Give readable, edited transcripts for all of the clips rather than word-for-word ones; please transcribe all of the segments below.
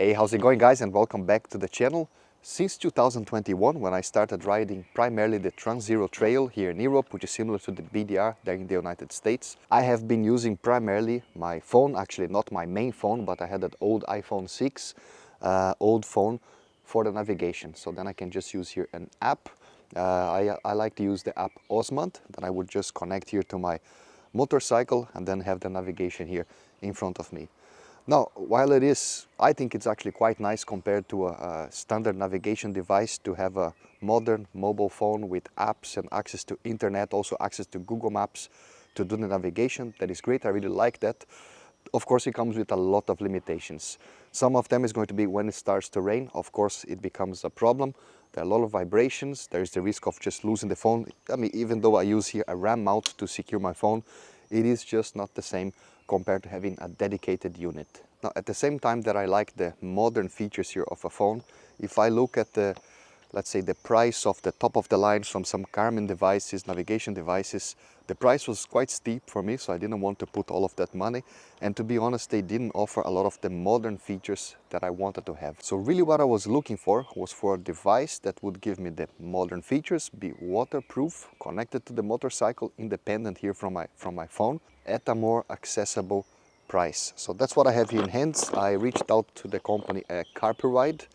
Hey, how's it going guys, and welcome back to the channel. Since 2021, when I started riding primarily the Trans-Zero Trail here in Europe, which is similar to the BDR there in the United States, I have been using primarily my phone, actually not my main phone, but I had that old iPhone 6 old phone for the navigation. So then I can just use here an app. I like to use the app OsmAnd, that I would just connect here to my motorcycle and then have the navigation here in front of me. Now, while I think it's actually quite nice compared to a standard navigation device to have a modern mobile phone with apps and access to internet, also access to Google Maps to do the navigation. That is great, I really like that. Of course, it comes with a lot of limitations. Some of them is going to be when it starts to rain, of course, it becomes a problem. There are a lot of vibrations, there is the risk of just losing the phone. I mean, even though I use here a RAM mount to secure my phone, it is just not the same compared to having a dedicated unit. Now, at the same time that I like the modern features here of a phone, if I look at the, let's say, the price of the top of the line from some Garmin devices, navigation devices, the price was quite steep for me, so I didn't want to put all of that money. And to be honest, they didn't offer a lot of the modern features that I wanted to have. So really what I was looking for was for a device that would give me the modern features, be waterproof, connected to the motorcycle, independent here from my phone, at a more accessible price. So that's what I have here in hands. I reached out to the company Carpuride.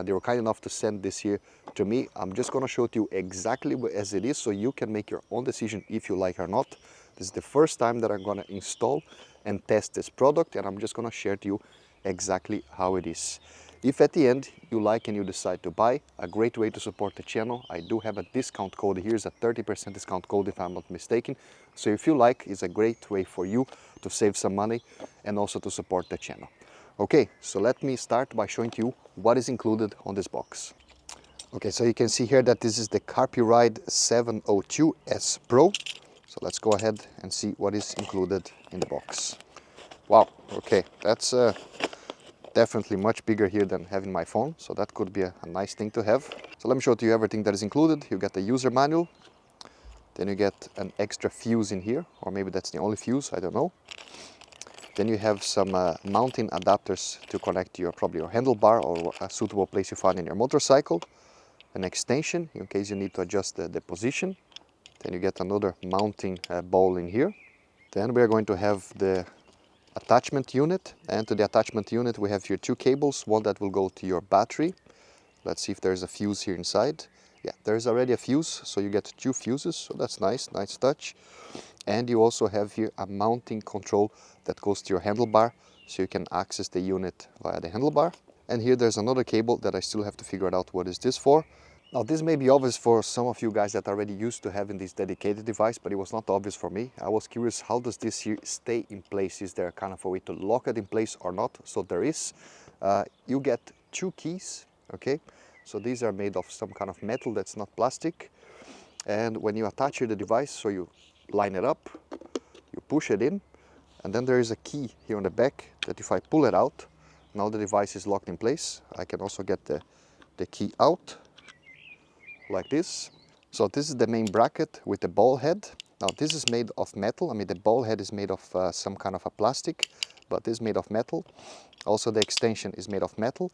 They were kind enough to send this here to me. I'm just going to show it to you exactly as it is, so you can make your own decision if you like or not. This is the first time that I'm going to install and test this product, and I'm just going to share to you exactly how it is. If at the end you like and you decide to buy, a great way to support the channel, I do have a discount code. Here's a 30% discount code if I'm not mistaken. So if you like, it's a great way for you to save some money and also to support the channel. Okay, so let me start by showing you what is included on this box. Okay, so you can see here that this is the Carpuride 702S Pro. So let's go ahead and see what is included in the box. Wow, okay, that's definitely much bigger here than having my phone, so that could be a nice thing to have. So let me show you everything that is included. You get the user manual, then you get an extra fuse in here, or maybe that's the only fuse, I don't know. Then you have some mounting adapters to connect to probably your handlebar or a suitable place you find in your motorcycle. An extension in case you need to adjust the position. Then you get another mounting ball in here. Then we are going to have the attachment unit, and to the attachment unit we have here two cables, one that will go to your battery. Let's see if there's a fuse here inside. Yeah, there's already a fuse, so you get two fuses, so that's nice touch. And you also have here a mounting control that goes to your handlebar, so you can access the unit via the handlebar. And here there's another cable that I still have to figure out what is this for. Now this may be obvious for some of you guys that are already used to having this dedicated device, but it was not obvious for me. I was curious, how does this here stay in place? Is there kind of a way to lock it in place or not? So there is. You get two keys, okay? So these are made of some kind of metal that's not plastic. And when you attach the device, so you line it up, you push it in, and then there is a key here on the back that if I pull it out, now the device is locked in place. I can also get the key out like this. So this is the main bracket with the ball head. Now this is made of metal. I mean, the ball head is made of some kind of a plastic, but this is made of metal. Also the extension is made of metal.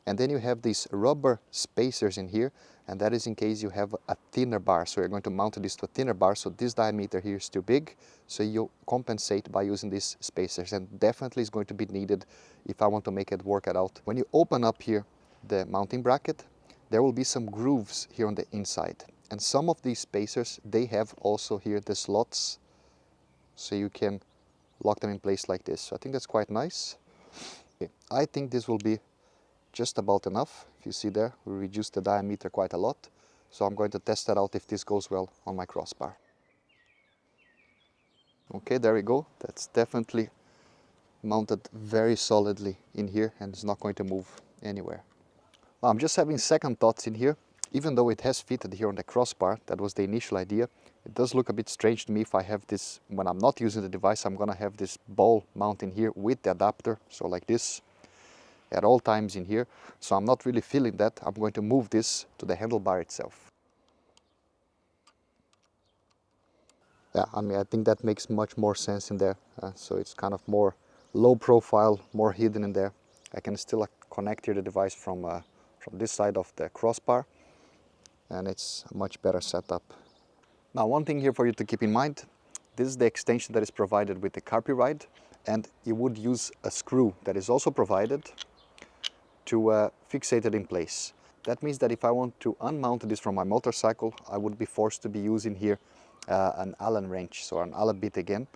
And then you have these rubber spacers in here, and that is in case you have a thinner bar. So you're going to mount this to a thinner bar, so this diameter here is too big, so you compensate by using these spacers, and definitely is going to be needed if I want to make it work out. When you open up here the mounting bracket, there will be some grooves here on the inside, and some of these spacers, they have also here the slots, so you can lock them in place like this. So I think that's quite nice. Okay. I think this will be just about enough. If you see there, we reduced the diameter quite a lot. So I'm going to test that out if this goes well on my crossbar. Okay, there we go. That's definitely mounted very solidly in here and it's not going to move anywhere. Well, I'm just having second thoughts in here. Even though it has fitted here on the crossbar, that was the initial idea, it does look a bit strange to me if I have this, when I'm not using the device, I'm going to have this ball mounting here with the adapter, so like this, at all times in here. So I'm not really feeling that. I'm going to move this to the handlebar itself. Yeah, I mean, I think that makes much more sense in there. So it's kind of more low profile, more hidden in there. I can still connect here the device from this side of the crossbar, and it's a much better setup. Now, one thing here for you to keep in mind, this is the extension that is provided with the Carpuride, and you would use a screw that is also provided to fixate it in place. That means that if I want to unmount this from my motorcycle, I would be forced to be using here an Allen wrench, so an Allen bit again.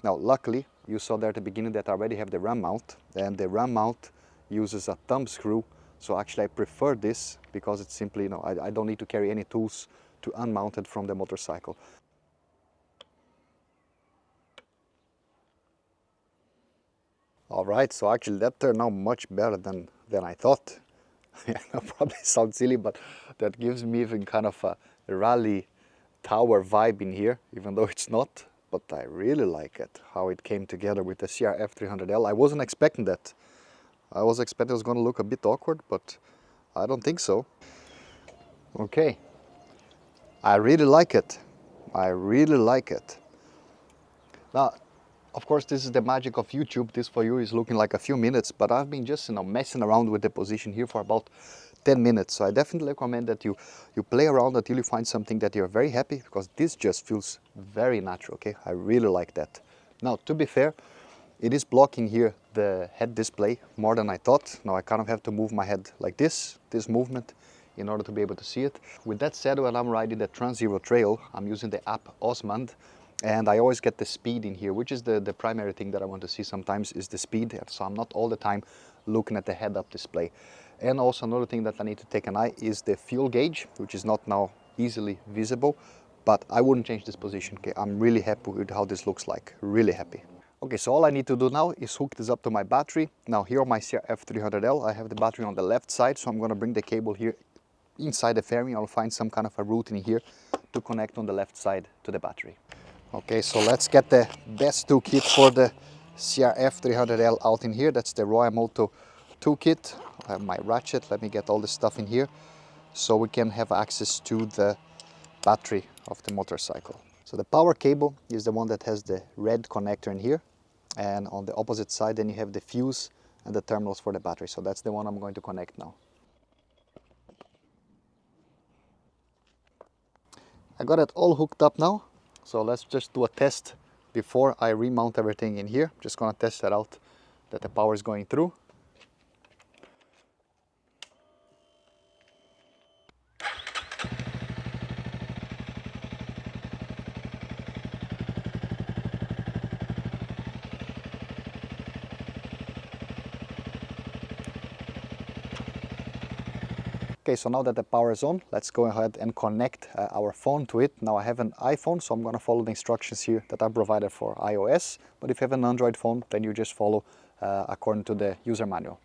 Now, luckily, you saw there at the beginning that I already have the ram mount, and the ram mount uses a thumb screw. So actually I prefer this because it's simply, I don't need to carry any tools to unmount it from the motorcycle. All right, so actually that turned out much better than I thought. That probably sounds silly, but that gives me even kind of a rally tower vibe in here, even though it's not. But I really like it, how it came together with the CRF300L. I wasn't expecting that. I was expecting it was going to look a bit awkward, but I don't think so. Okay, I really like it. I really like it. Now, of course, this is the magic of YouTube. This for you is looking like a few minutes, but I've been just messing around with the position here for about 10 minutes. So I definitely recommend that you play around until you find something that you're very happy, because this just feels very natural. Okay, I really like that. Now, to be fair, it is blocking here the head display more than I thought. Now I kind of have to move my head like this movement, in order to be able to see it. With that said, when I'm riding the Trans-Zero Trail, I'm using the App OsmAnd, and I always get the speed in here, which is the primary thing that I want to see sometimes, is the speed. So I'm not all the time looking at the head-up display. And also another thing that I need to take an eye is the fuel gauge, which is not now easily visible, but I wouldn't change this position. Okay, I'm really happy with how this looks like, really happy. Okay, so all I need to do now is hook this up to my battery. Now here on my CRF300L, I have the battery on the left side, so I'm going to bring the cable here inside the fairing. I'll find some kind of a route in here to connect on the left side to the battery. Okay, so let's get the best toolkit for the CRF300L out in here. That's the Moto toolkit. I have my ratchet. Let me get all this stuff in here so we can have access to the battery of the motorcycle. So the power cable is the one that has the red connector in here, and on the opposite side then you have the fuse and the terminals for the battery. So that's the one I'm going to connect now. I got it all hooked up now, so let's just do a test before I remount everything in here. Just gonna test that out, that the power is going through. Okay, so now that the power is on, let's go ahead and connect our phone to it. Now I have an iPhone, so I'm going to follow the instructions here that are provided for iOS. But if you have an Android phone, then you just follow according to the user manual.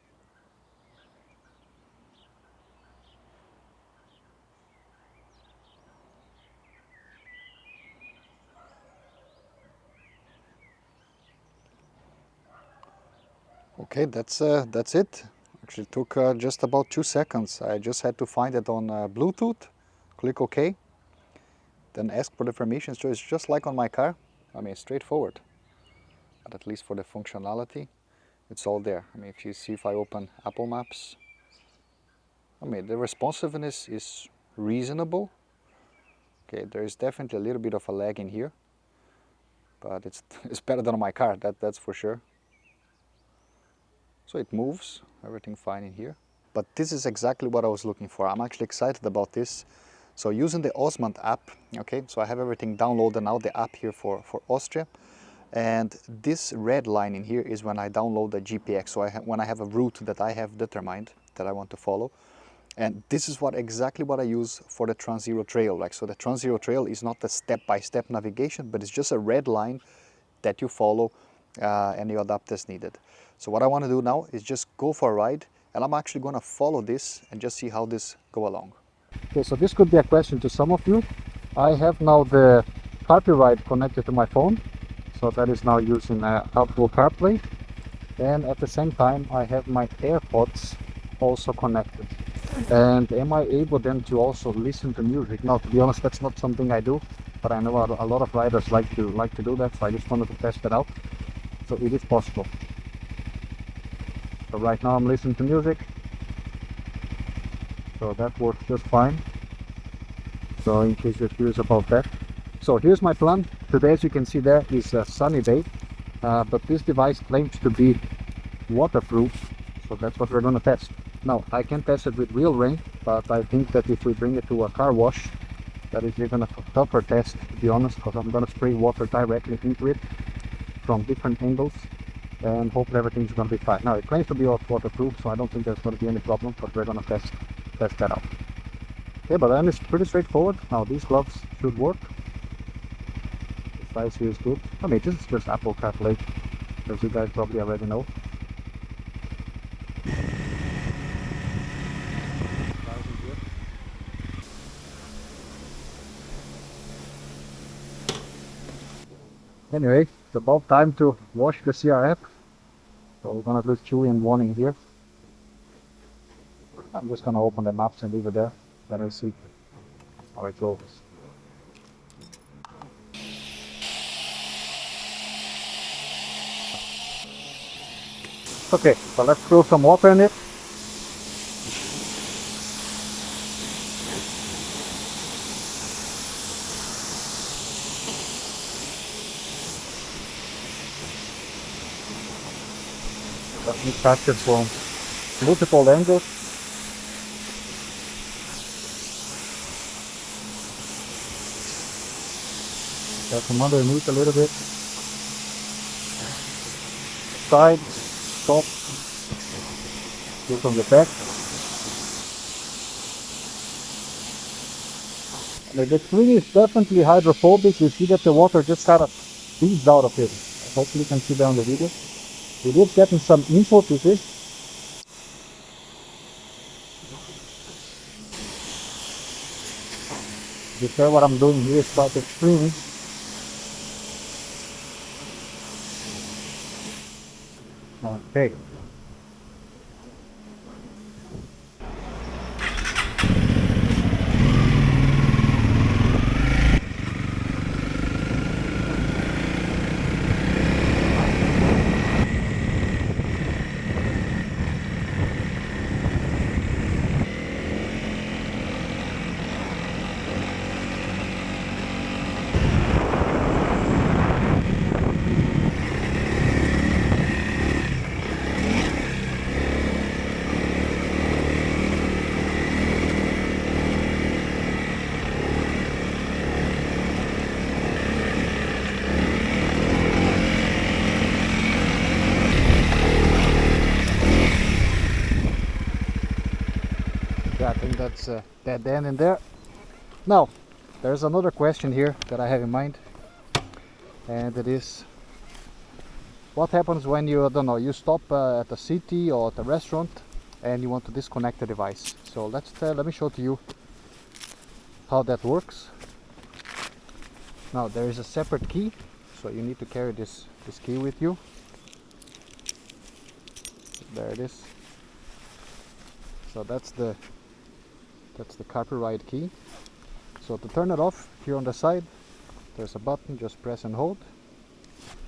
Okay, that's it. Actually took just about 2 seconds. I just had to find it on Bluetooth, click OK, then ask for the permissions. So it's just like on my car. I mean, straightforward. But at least for the functionality, it's all there. I mean, if you see, if I open Apple Maps, I mean, the responsiveness is reasonable. Okay, there is definitely a little bit of a lag in here, but it's better than on my car, that's for sure. So it moves, everything fine in here. But this is exactly what I was looking for. I'm actually excited about this. So using the OsmAnd app, okay, so I have everything downloaded now, the app here for Austria. And this red line in here is when I download the GPX. So when I have a route that I have determined that I want to follow. And this is exactly what I use for the Trans-Zero Trail. Like, so the Trans-Zero Trail is not a step-by-step navigation, but it's just a red line that you follow and you adapt as needed. So what I want to do now is just go for a ride, and I'm actually going to follow this and just see how this go along. Okay, so this could be a question to some of you. I have now the Carpuride connected to my phone, so that is now using Apple Carplay, and at the same time I have my AirPods also connected. And am I able then to also listen to music? Now, to be honest, that's not something I do, but I know a lot of riders like to do that, so I just wanted to test it out. So it is possible. So right now I'm listening to music, so that works just fine. So in case you're curious about that. So here's my plan. Today, as you can see, there is a sunny day, but this device claims to be waterproof, so that's what we're going to test. Now, I can test it with real rain, but I think that if we bring it to a car wash, that is even a tougher test, to be honest, because I'm going to spray water directly into it from different angles, and hopefully everything's going to be fine. Now, it claims to be waterproof, so I don't think there's going to be any problem, but we're going to test that out. Okay, but then it's pretty straightforward. Now, these gloves should work. The size here is good. I mean, this is just Apple Carplay, as you guys probably already know. Anyway, it's about time to wash the CR app. So we're gonna do Julian warning here. I'm just gonna open the maps and leave it there. Then we'll see how it goes. Okay, so let's throw some water in it. Let me catch it from multiple angles. Got some underneath a little bit. Side, top, do from the back. The screen is definitely hydrophobic. You see that the water just kind of beads out of it. Hopefully you can see that on the video. It is getting some info to this. Before what I'm doing here is quite extreme. Okay. Yeah, I think that's dead end in there. Now, there's another question here that I have in mind, and it is, what happens when you, I don't know, you stop at a city or at a restaurant and you want to disconnect the device? So let me show to you how that works. Now, there is a separate key, so you need to carry this key with you. There it is. So that's the Carpuride key. So to turn it off, here on the side there's a button, just press and hold.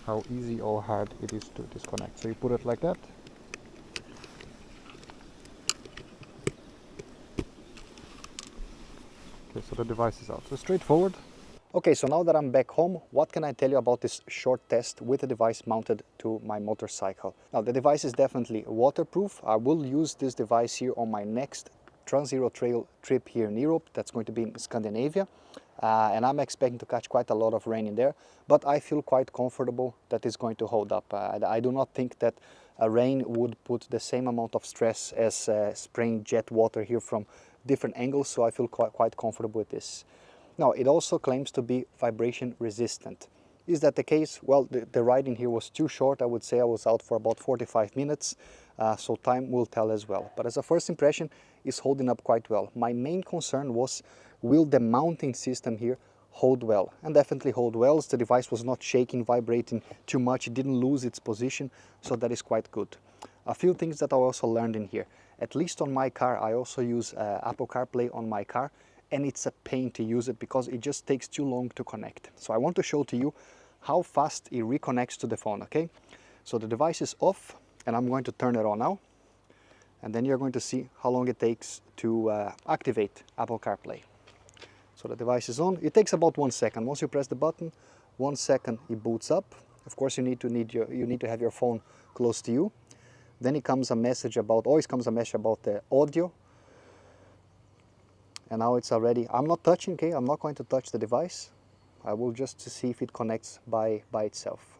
How easy or hard it is to disconnect. So you put it like that. Okay, so the device is out. So straightforward. Okay, so now that I'm back home, what can I tell you about this short test with the device mounted to my motorcycle? Now, the device is definitely waterproof. I will use this device here on my next Trans-Zero Trail trip here in Europe. That's going to be in Scandinavia. And I'm expecting to catch quite a lot of rain in there, but I feel quite comfortable that it's going to hold up. I do not think that a rain would put the same amount of stress as spraying jet water here from different angles, so I feel quite comfortable with this. Now, it also claims to be vibration resistant. Is that the case? Well, the riding here was too short. I would say I was out for about 45 minutes, so time will tell as well. But as a first impression, it's holding up quite well. My main concern was, will the mounting system here hold well? And definitely hold well. The device was not shaking, vibrating too much. It didn't lose its position, so that is quite good. A few things that I also learned in here. At least on my car, I also use Apple CarPlay on my car, and it's a pain to use it because it just takes too long to connect. So I want to show to you how fast it reconnects to the phone, okay? So the device is off, and I'm going to turn it on now. and then you're going to see how long it takes to activate Apple CarPlay. So the device is on. It takes about 1 second. Once you press the button, 1 second it boots up. Of course, you need to have your phone close to you. Then it comes a message about, always comes a message about the audio. And now it's already, I'm not touching, okay? I'm not going to touch the device. I will just to see if it connects by itself.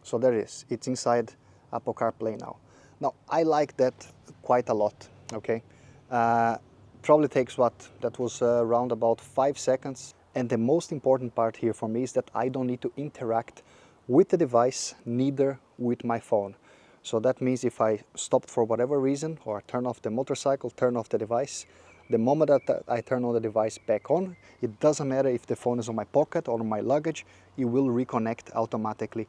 So there it is. It's inside Apple CarPlay now. Now, I like that quite a lot, okay? Probably takes that was around about 5 seconds. And the most important part here for me is that I don't need to interact with the device, neither with my phone. So that means if I stopped for whatever reason, or turn off the motorcycle, turn off the device, the moment that I turn on the device back on, it doesn't matter if the phone is on my pocket or on my luggage, it will reconnect automatically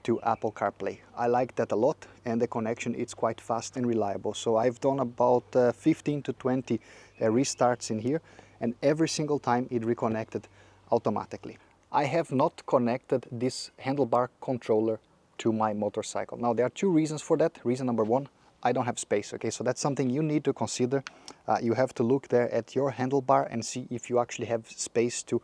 to Apple CarPlay. I like that a lot, and the connection is quite fast and reliable. So I've done about 15 to 20 restarts in here, and every single time it reconnected automatically. I have not connected this handlebar controller to my motorcycle. Now there are two reasons for that. Reason number one, I don't have space, okay? So that's something you need to consider. You have to look there at your handlebar and see if you actually have space to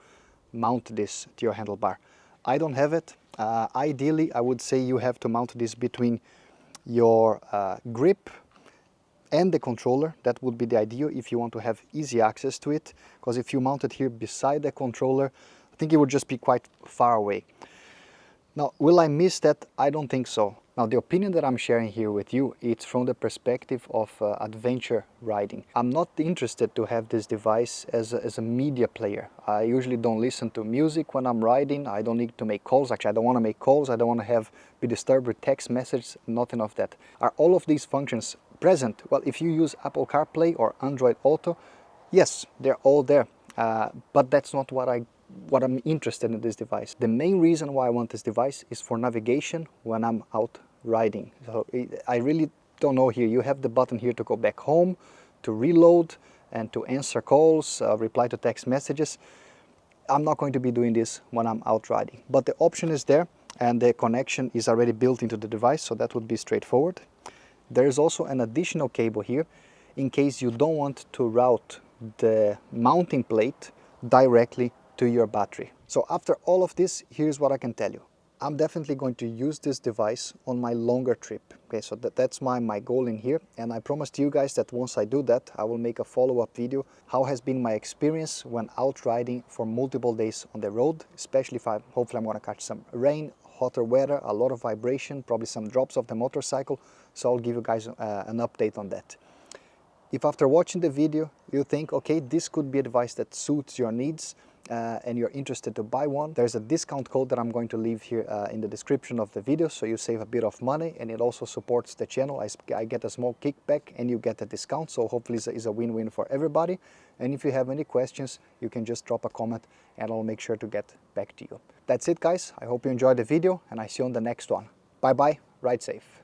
mount this to your handlebar. I don't have it. Ideally, I would say you have to mount this between your grip and the controller. That would be the ideal if you want to have easy access to it, because if you mount it here beside the controller, I think it would just be quite far away. Now, will I miss that? I don't think so. Now, the opinion that I'm sharing here with you, it's from the perspective of adventure riding. I'm not interested to have this device as a media player. I usually don't listen to music when I'm riding. I don't need to make calls. Actually, I don't want to make calls. I don't want to be disturbed with text messages, nothing of that. Are all of these functions present? Well, if you use Apple CarPlay or Android Auto, yes, they're all there. But that's not what I'm interested in this device. The main reason why I want this device is for navigation when I'm out riding. So I really don't know here. You have the button here to go back home, to reload, and to answer calls, reply to text messages. I'm not going to be doing this when I'm out riding. But the option is there, and the connection is already built into the device, so that would be straightforward. There is also an additional cable here in case you don't want to route the mounting plate directly to your battery. So after all of this, here's what I can tell you. I'm definitely going to use this device on my longer trip. Okay, so that's my goal in here, and I promised you guys that once I do that, I will make a follow-up video. How has been my experience when out riding for multiple days on the road, especially if hopefully I'm going to catch some rain, hotter weather, a lot of vibration, probably some drops of the motorcycle. So I'll give you guys an update on that. If after watching the video you think, okay, this could be a device that suits your needs, and you're interested to buy one, there's a discount code that I'm going to leave here in the description of the video, so you save a bit of money, and it also supports the channel. I get a small kickback and you get a discount, so hopefully it's a win-win for everybody. And if you have any questions, you can just drop a comment and I'll make sure to get back to you. That's it, guys. I hope you enjoyed the video, and I see you on the next one. Bye bye, ride safe.